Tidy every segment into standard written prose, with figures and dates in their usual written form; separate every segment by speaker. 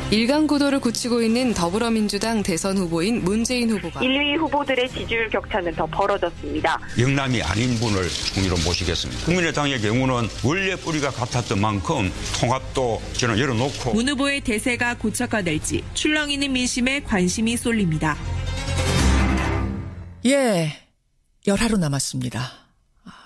Speaker 1: 일강구도를 굳히고 있는 더불어민주당 대선 후보인 문재인 후보가
Speaker 2: 1, 2위 후보들의 지지율 격차는 더 벌어졌습니다.
Speaker 3: 영남이 아닌 분을 총리로 모시겠습니다. 국민의당의 경우는 원래 뿌리가 같았던 만큼 통합도 저는 열어놓고
Speaker 4: 문 후보의 대세가 고착화될지 출렁이는 민심에 관심이 쏠립니다.
Speaker 5: 열하루 남았습니다.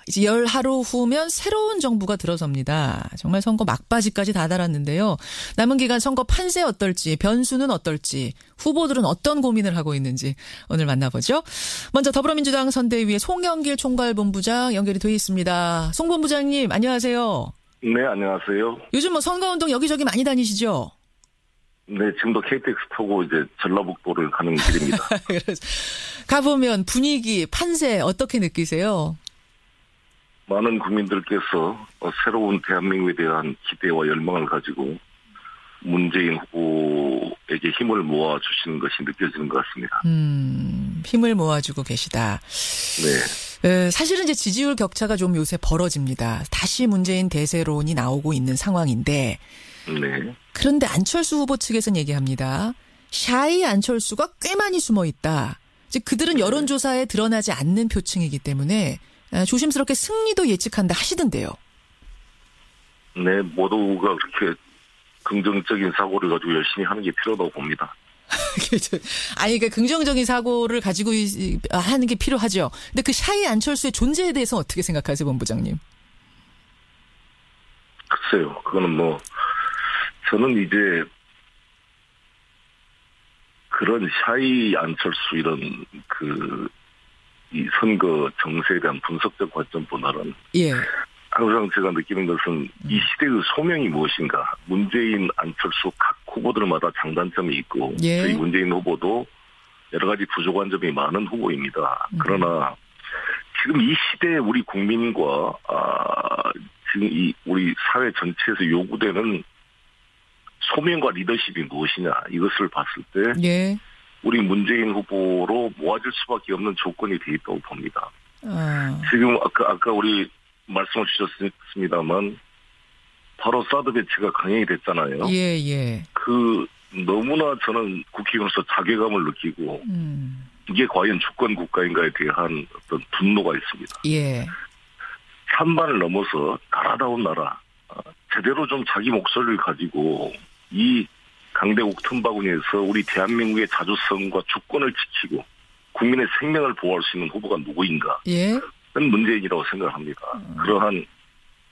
Speaker 5: 이제 열하루 후면 새로운 정부가 들어섭니다. 정말 선거 막바지까지 다다랐는데요. 남은 기간 선거 판세 어떨지, 변수는 어떨지, 후보들은 어떤 고민을 하고 있는지 오늘 만나보죠. 먼저 더불어민주당 선대위의 송영길 총괄본부장 연결이 돼 있습니다. 송 본부장님 안녕하세요.
Speaker 6: 네, 안녕하세요.
Speaker 5: 요즘 선거운동 여기저기 많이 다니시죠?
Speaker 6: 네, 지금도 KTX 타고 이제 전라북도를 가는 길입니다.
Speaker 5: 가보면 분위기, 판세 어떻게 느끼세요?
Speaker 6: 많은 국민들께서 새로운 대한민국에 대한 기대와 열망을 가지고 문재인 후보에게 힘을 모아주시는 것이 느껴지는 것 같습니다.
Speaker 5: 힘을 모아주고 계시다.
Speaker 6: 네.
Speaker 5: 사실은 이제 지지율 격차가 좀 요새 벌어집니다. 다시 문재인 대세론이 나오고 있는 상황인데.
Speaker 6: 네.
Speaker 5: 그런데 안철수 후보 측에서는 얘기합니다. 샤이 안철수가 꽤 많이 숨어 있다. 즉 그들은 여론조사에 드러나지 않는 표층이기 때문에 조심스럽게 승리도 예측한다 하시던데요.
Speaker 6: 네, 모두가 그렇게 긍정적인 사고를 가지고 열심히 하는 게 필요하다고 봅니다.
Speaker 5: 아니, 그러니까 긍정적인 사고를 가지고 하는 게 필요하죠. 근데 그 샤이 안철수의 존재에 대해서 어떻게 생각하세요, 본부장님?
Speaker 6: 글쎄요, 그거는 저는 이제 그런 샤이 안철수 이런 이 선거 정세에 대한 분석적 관점보다는 항상 제가 느끼는 것은 이 시대의 소명이 무엇인가. 문재인, 안철수 각 후보들마다 장단점이 있고 저희 문재인 후보도 여러 가지 부족한 점이 많은 후보입니다. 그러나 지금 이 시대에 우리 국민과 지금 우리 사회 전체에서 요구되는 소명과 리더십이 무엇이냐 이것을 봤을 때 우리 문재인 후보로 모아질 수밖에 없는 조건이 돼 있다고 봅니다. 지금 아까 우리 말씀을 주셨습니다만 바로 사드 배치가 강행이 됐잖아요. 너무나 저는 국회의원으로서 자괴감을 느끼고 이게 과연 주권 국가인가에 대한 어떤 분노가 있습니다. 찬반을 넘어서 나라다운 나라, 제대로 좀 자기 목소리를 가지고 이 강대국 틈바구니에서 우리 대한민국의 자주성과 주권을 지키고 국민의 생명을 보호할 수 있는 후보가 누구인가? 그건 문재인이라고 생각합니다. 그러한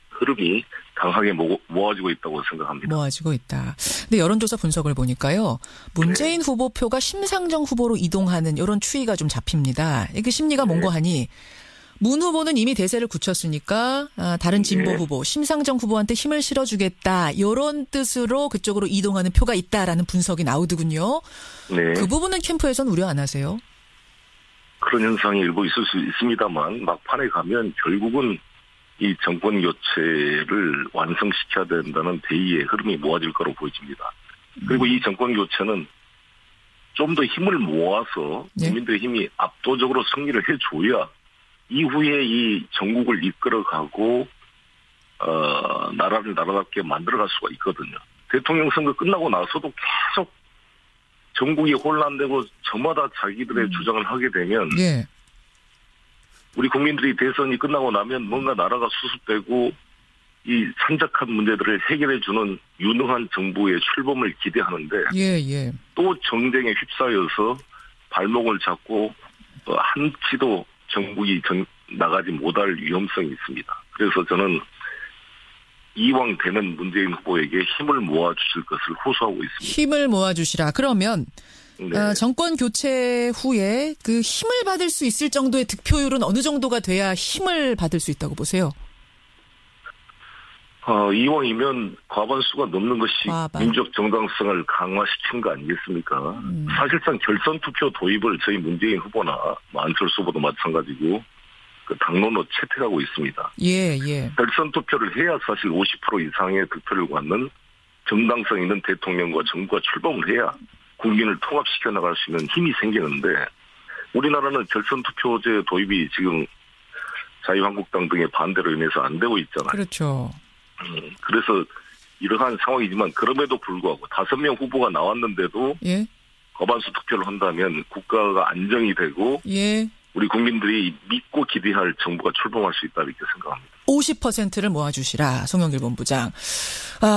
Speaker 6: 흐름이 강하게 모아지고 있다고 생각합니다.
Speaker 5: 모아지고 있다. 근데 여론조사 분석을 보니까요. 문재인 후보표가 심상정 후보로 이동하는 이런 추이가 좀 잡힙니다. 이게 심리가 뭔고 하니 문 후보는 이미 대세를 굳혔으니까 다른 진보 후보, 심상정 후보한테 힘을 실어주겠다. 이런 뜻으로 그쪽으로 이동하는 표가 있다라는 분석이 나오더군요. 그 부분은 캠프에서는 우려 안 하세요?
Speaker 6: 그런 현상이 일부 있을 수 있습니다만 막판에 가면 결국은 이 정권 교체를 완성시켜야 된다는 대의의 흐름이 모아질 거로 보여집니다. 그리고 이 정권 교체는 좀 더 힘을 모아서 국민들의 힘이 압도적으로 승리를 해줘야 이후에 이 전국을 이끌어가고 나라를 나라답게 만들어갈 수가 있거든요. 대통령 선거 끝나고 나서도 계속 전국이 혼란되고 저마다 자기들의 주장을 하게 되면 우리 국민들이 대선이 끝나고 나면 뭔가 나라가 수습되고 이 산적한 문제들을 해결해주는 유능한 정부의 출범을 기대하는데 또 정쟁에 휩싸여서 발목을 잡고 한치도 정국이 나가지 못할 위험성이 있습니다. 그래서 저는 이왕 되는 문재인 후보에게 힘을 모아주실 것을 호소하고 있습니다.
Speaker 5: 힘을 모아주시라. 그러면 정권 교체 후에 그 힘을 받을 수 있을 정도의 득표율은 어느 정도가 돼야 힘을 받을 수 있다고 보세요?
Speaker 6: 이왕이면 과반수가 넘는 것이 민족 정당성을 강화시킨 거 아니겠습니까? 사실상 결선 투표 도입을 저희 문재인 후보나 안철수 후보도 마찬가지고 그 당론으로 채택하고 있습니다. 결선 투표를 해야 사실 50% 이상의 득표를 갖는 정당성 있는 대통령과 정부가 출범을 해야 국민을 통합시켜 나갈 수 있는 힘이 생기는데 우리나라는 결선 투표제 도입이 지금 자유한국당 등의 반대로 인해서 안 되고 있잖아요.
Speaker 5: 그렇죠.
Speaker 6: 그래서 이러한 상황이지만 그럼에도 불구하고 5명 후보가 나왔는데도 예. 과반수 투표를 한다면 국가가 안정이 되고 예. 우리 국민들이 믿고 기대할 정부가 출범할 수 있다 이렇게 생각합니다.
Speaker 5: 50%를 모아주시라 송영길 본부장.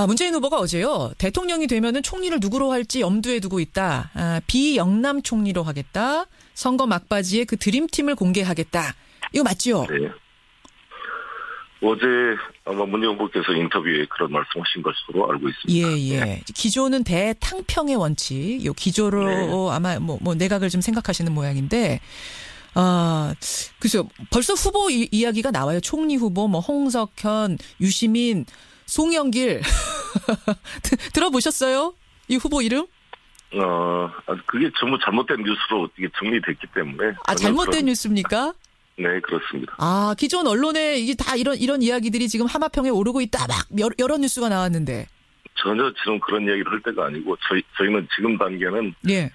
Speaker 5: 문재인 후보가 어제요. 대통령이 되면은 총리를 누구로 할지 염두에 두고 있다. 비영남 총리로 하겠다. 선거 막바지에 그 드림팀을 공개하겠다. 이거 맞죠? 네.
Speaker 6: 어제 아마 문재인 후보께서 인터뷰에 그런 말씀하신 것으로 알고 있습니다.
Speaker 5: 예. 네. 기조는 대탕평의 원칙. 요 기조로 네. 아마 뭐 내각을 좀 생각하시는 모양인데. 글쎄요. 벌써 후보 이야기가 나와요. 총리 후보, 홍석현, 유시민, 송영길. 들어보셨어요? 이 후보 이름?
Speaker 6: 그게 전부 잘못된 뉴스로 이게 정리됐기 때문에.
Speaker 5: 잘못된 뉴스입니까?
Speaker 6: 네, 그렇습니다.
Speaker 5: 기존 언론에 이게 다 이런 이야기들이 지금 하마평에 오르고 있다. 막 여러 뉴스가 나왔는데.
Speaker 6: 전혀 지금 그런 이야기를 할 때가 아니고 저희는 지금 단계는. 예.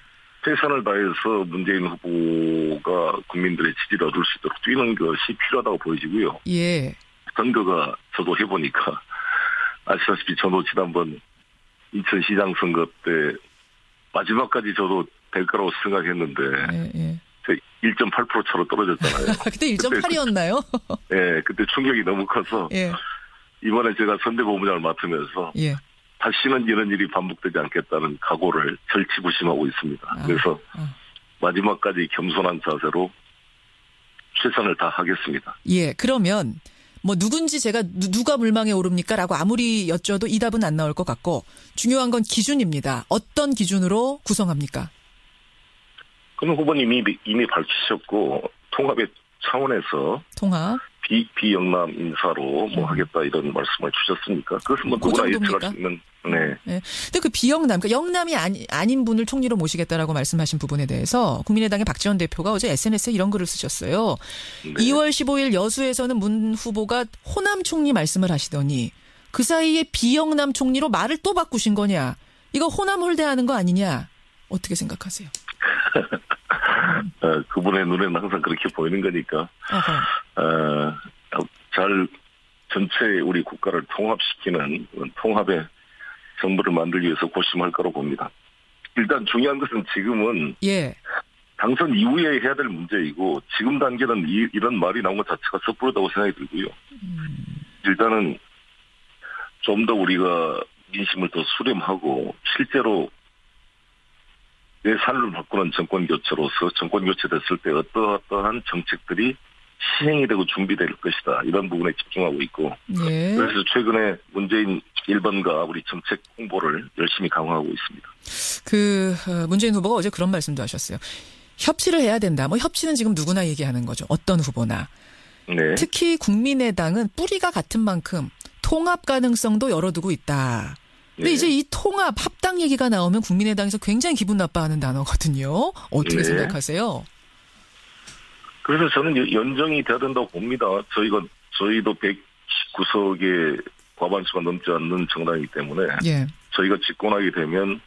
Speaker 6: 최선을 다해서 문재인 후보가 국민들의 지지를 얻을 수 있도록 뛰는 것이 필요하다고 보여지고요. 예. 선거가 저도 해보니까 아시다시피 저도 지난번 인천시장 선거 때 마지막까지 저도 될 거라고 생각했는데 예. 1.8% 차로 떨어졌잖아요.
Speaker 5: 그때 1.8이었나요?
Speaker 6: 네, 그때 충격이 너무 커서 예. 이번에 제가 선대본부장을 맡으면서 예. 다시는 이런 일이 반복되지 않겠다는 각오를 절치부심하고 있습니다. 그래서 마지막까지 겸손한 자세로 최선을 다하겠습니다.
Speaker 5: 예, 그러면 누군지 제가 누가 물망에 오릅니까? 라고 아무리 여쭤도 이 답은 안 나올 것 같고 중요한 건 기준입니다. 어떤 기준으로 구성합니까?
Speaker 6: 그는 후보님이 이미 밝히셨고 통합의 차원에서 통합 비영남 인사로 하겠다 이런 말씀을 주셨으니까 그것은 누구나 예측할 수 있는. 네.
Speaker 5: 근데 그 비영남, 그러니까 영남이 아닌 분을 총리로 모시겠다라고 말씀하신 부분에 대해서 국민의당의 박지원 대표가 어제 SNS에 이런 글을 쓰셨어요. 네. 2월 15일 여수에서는 문 후보가 호남 총리 말씀을 하시더니 그 사이에 비영남 총리로 말을 또 바꾸신 거냐? 이거 호남 홀대하는 거 아니냐? 어떻게 생각하세요?
Speaker 6: 그분의 눈에는 항상 그렇게 보이는 거니까 잘 전체 우리 국가를 통합시키는 통합의 정부를 만들기 위해서 고심할 거라고 봅니다. 일단 중요한 것은 지금은 예. 당선 이후에 해야 될 문제이고 지금 단계는 이런 말이 나온 것 자체가 섣부르다고 생각이 들고요. 일단은 좀 더 우리가 민심을 더 수렴하고 실제로 내 삶을 바꾸는 정권교체로서 정권교체됐을 때 어떠한 정책들이 시행이 되고 준비될 것이다. 이런 부분에 집중하고 있고 예. 그래서 최근에 문재인 1번가 우리 정책 홍보를 열심히 강화하고 있습니다.
Speaker 5: 문재인 후보가 어제 그런 말씀도 하셨어요. 협치를 해야 된다. 협치는 지금 누구나 얘기하는 거죠. 어떤 후보나. 네. 특히 국민의당은 뿌리가 같은 만큼 통합 가능성도 열어두고 있다. 근데 네. 이제 이 통합, 합당 얘기가 나오면 국민의당에서 굉장히 기분 나빠하는 단어거든요. 어떻게 네. 생각하세요?
Speaker 6: 그래서 저는 연정이 돼야 된다고 봅니다. 저희도 119석의 과반수가 넘지 않는 정당이기 때문에 예. 저희가 집권하게 되면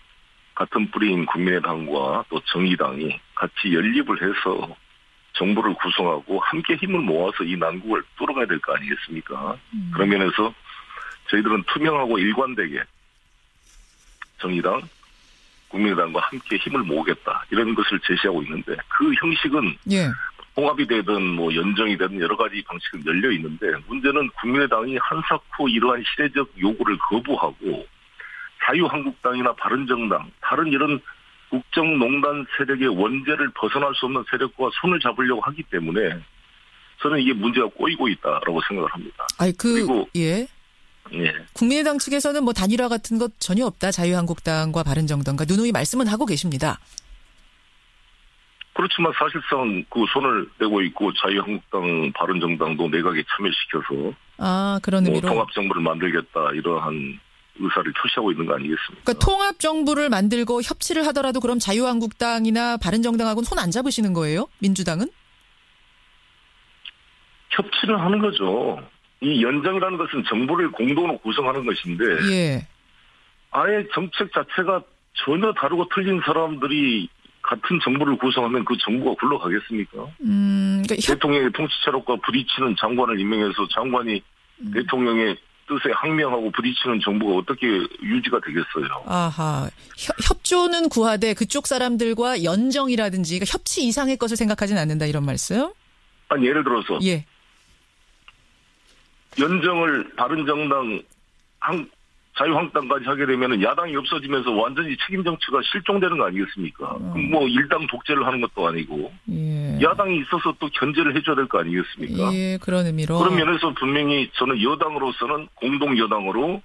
Speaker 6: 같은 뿌리인 국민의당과 또 정의당이 같이 연립을 해서 정부를 구성하고 함께 힘을 모아서 이 난국을 뚫어가야 될 거 아니겠습니까? 그런 면에서 저희들은 투명하고 일관되게 정의당, 국민의당과 함께 힘을 모으겠다 이런 것을 제시하고 있는데 그 형식은 예. 통합이 되든 연정이 되든 여러 가지 방식은 열려 있는데 문제는 국민의당이 한사코 이러한 시대적 요구를 거부하고 자유한국당이나 바른정당 다른 이런 국정농단 세력의 원죄를 벗어날 수 없는 세력과 손을 잡으려고 하기 때문에 저는 이게 문제가 꼬이고 있다라고 생각을 합니다.
Speaker 5: 그리고 예. 국민의당 측에서는 단일화 같은 것 전혀 없다. 자유한국당과 바른정당과 누누이 말씀은 하고 계십니다.
Speaker 6: 그렇지만 사실상 그 손을 떼고 있고 자유한국당, 바른정당도 내각에 참여시켜서
Speaker 5: 그런 의미로
Speaker 6: 통합정부를 만들겠다 이러한 의사를 표시하고 있는 거 아니겠습니까?
Speaker 5: 그러니까 통합정부를 만들고 협치를 하더라도 그럼 자유한국당이나 바른정당하고는 손 안 잡으시는 거예요? 민주당은?
Speaker 6: 협치를 하는 거죠. 이 연정이라는 것은 정부를 공동으로 구성하는 것인데 예. 아예 정책 자체가 전혀 다르고 틀린 사람들이 같은 정부를 구성하면 그 정부가 굴러가겠습니까? 그러니까 대통령의 통치 체력과 부딪히는 장관을 임명해서 장관이 대통령의 뜻에 항명하고 부딪히는 정부가 어떻게 유지가 되겠어요?
Speaker 5: 아하. 협조는 구하되 그쪽 사람들과 연정이라든지 그러니까 협치 이상의 것을 생각하진 않는다 이런 말씀?
Speaker 6: 아니 예를 들어서
Speaker 5: 예.
Speaker 6: 연정을 바른정당 자유한국당까지 하게 되면 야당이 없어지면서 완전히 책임 정치가 실종되는 거 아니겠습니까? 그럼 뭐 일당 독재를 하는 것도 아니고
Speaker 5: 예.
Speaker 6: 야당이 있어서 또 견제를 해줘야 될 거 아니겠습니까?
Speaker 5: 예, 그런 의미로.
Speaker 6: 그런 면에서 분명히 저는 여당으로서는 공동 여당으로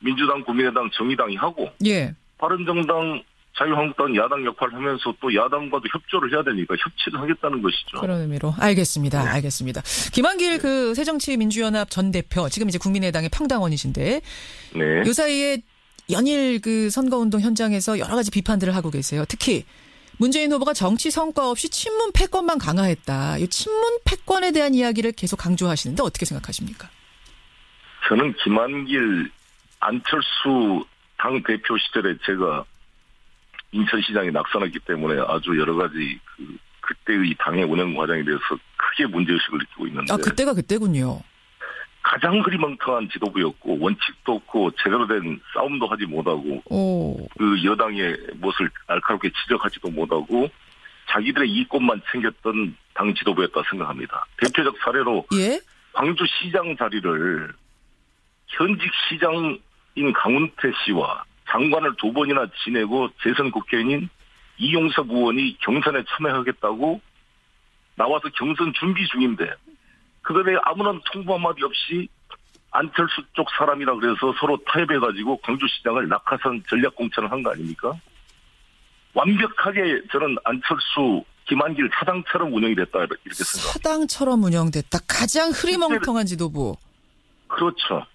Speaker 6: 민주당, 국민의당, 정의당이 하고
Speaker 5: 예.
Speaker 6: 바른정당, 자유한국당 야당 역할을 하면서 또 야당과도 협조를 해야 되니까 협치를 하겠다는 것이죠.
Speaker 5: 그런 의미로. 알겠습니다. 네. 알겠습니다. 김한길 그 새정치민주연합 전 대표, 지금 이제 국민의당의 평당원이신데,
Speaker 6: 네.
Speaker 5: 요 사이에 연일 그 선거운동 현장에서 여러 가지 비판들을 하고 계세요. 특히 문재인 후보가 정치 성과 없이 친문 패권만 강화했다. 이 친문 패권에 대한 이야기를 계속 강조하시는데 어떻게 생각하십니까?
Speaker 6: 저는 김한길, 안철수 당 대표 시절에 제가 인천시장에 낙선했기 때문에 아주 여러 가지 그때의 당의 운영 과정에 대해서 크게 문제의식을 느끼고 있는데.
Speaker 5: 아, 그때가 그때군요.
Speaker 6: 가장 흐리멍텅한 지도부였고 원칙도 없고 제대로 된 싸움도 하지 못하고 그 여당의 무엇을 날카롭게 지적하지도 못하고 자기들의 이익권만 챙겼던 당 지도부였다 생각합니다. 대표적 사례로
Speaker 5: 예?
Speaker 6: 광주시장 자리를 현직 시장인 강훈태 씨와 장관을 2번이나 지내고 재선 국회의원인 이용석 의원이 경선에 참여하겠다고 나와서 경선 준비 중인데 그들의 아무런 통보 한마디 없이 안철수 쪽 사람이라 그래서 서로 타협해가지고 광주시장을 낙하산 전략공천을 한 거 아닙니까? 완벽하게 저는 안철수, 김한길 사당처럼 운영이 됐다 이렇게 생각합니다.
Speaker 5: 사당처럼 운영됐다. 가장 흐리멍텅한 지도부.
Speaker 6: 그렇죠.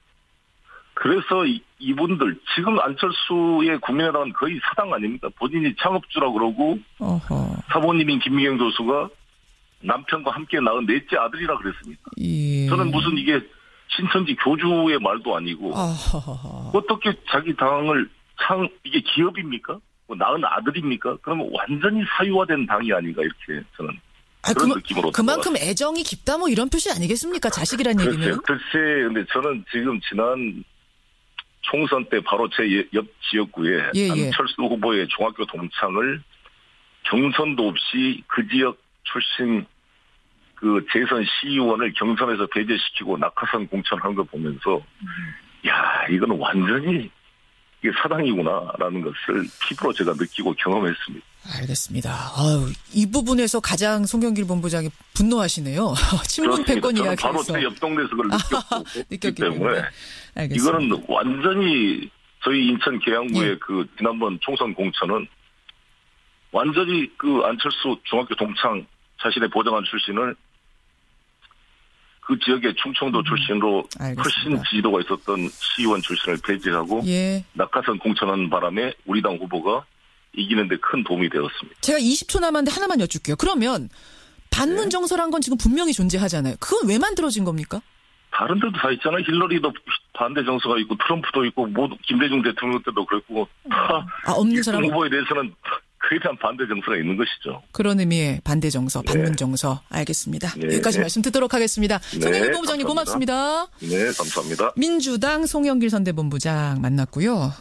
Speaker 6: 그래서 이분들 지금 안철수의 국민의당은 거의 사당 아닙니까? 본인이 창업주라고 그러고 사모님인 김미경 교수가 남편과 함께 낳은 넷째 아들이라 그랬습니다.
Speaker 5: 예.
Speaker 6: 저는 무슨 이게 신천지 교주의 말도 아니고 어떻게 자기 당을 이게 기업입니까? 뭐 낳은 아들입니까? 그러면 완전히 사유화된 당이 아닌가 이렇게 저는 그런 느낌으로.
Speaker 5: 그만큼 애정이 깊다 뭐 이런 표시 아니겠습니까? 자식이란 얘기는.
Speaker 6: 글쎄 근데 저는 지금 지난 총선 때 바로 제 옆 지역구에 안철수 후보의 중학교 동창을 경선도 없이 그 지역 출신 그 재선 시의원을 경선에서 배제시키고 낙하산 공천한 걸 보면서 야 이거는 완전히 이게 사당이구나라는 것을 피부로 제가 느끼고 경험했습니다.
Speaker 5: 알겠습니다. 아유, 이 부분에서 가장 송경길 본부장이 분노하시네요. 친문 패권 이야기에서.
Speaker 6: 바로 제 옆 동네에서 그걸 느꼈기 때문에
Speaker 5: 알겠습니다.
Speaker 6: 이거는 완전히 저희 인천 계양구의 그 지난번 총선 공천은 완전히 그 안철수 중학교 동창 자신의 보좌관 출신을 그 지역의 충청도 출신으로 훨씬 지도가 있었던 시의원 출신을 배제하고 낙하산 공천한 바람에 우리 당 후보가 이기는 데 큰 도움이 되었습니다.
Speaker 5: 제가 20초 남았는데 하나만 여쭐게요. 그러면 반문 정서란 건 지금 분명히 존재하잖아요. 그건 왜 만들어진 겁니까?
Speaker 6: 다른 데도 다 있잖아요. 힐러리도 반대 정서가 있고 트럼프도 있고 모두 김대중 대통령 때도 그랬고 다
Speaker 5: 없는 사람
Speaker 6: 후보에 대해서는 그에 대한 반대 정서가 있는 것이죠.
Speaker 5: 그런 의미의 반대 정서, 반문 정서. 알겠습니다. 여기까지 말씀 듣도록 하겠습니다. 송영길 본부장님 고맙습니다.
Speaker 6: 네, 감사합니다.
Speaker 5: 민주당 송영길 선대본부장 만났고요.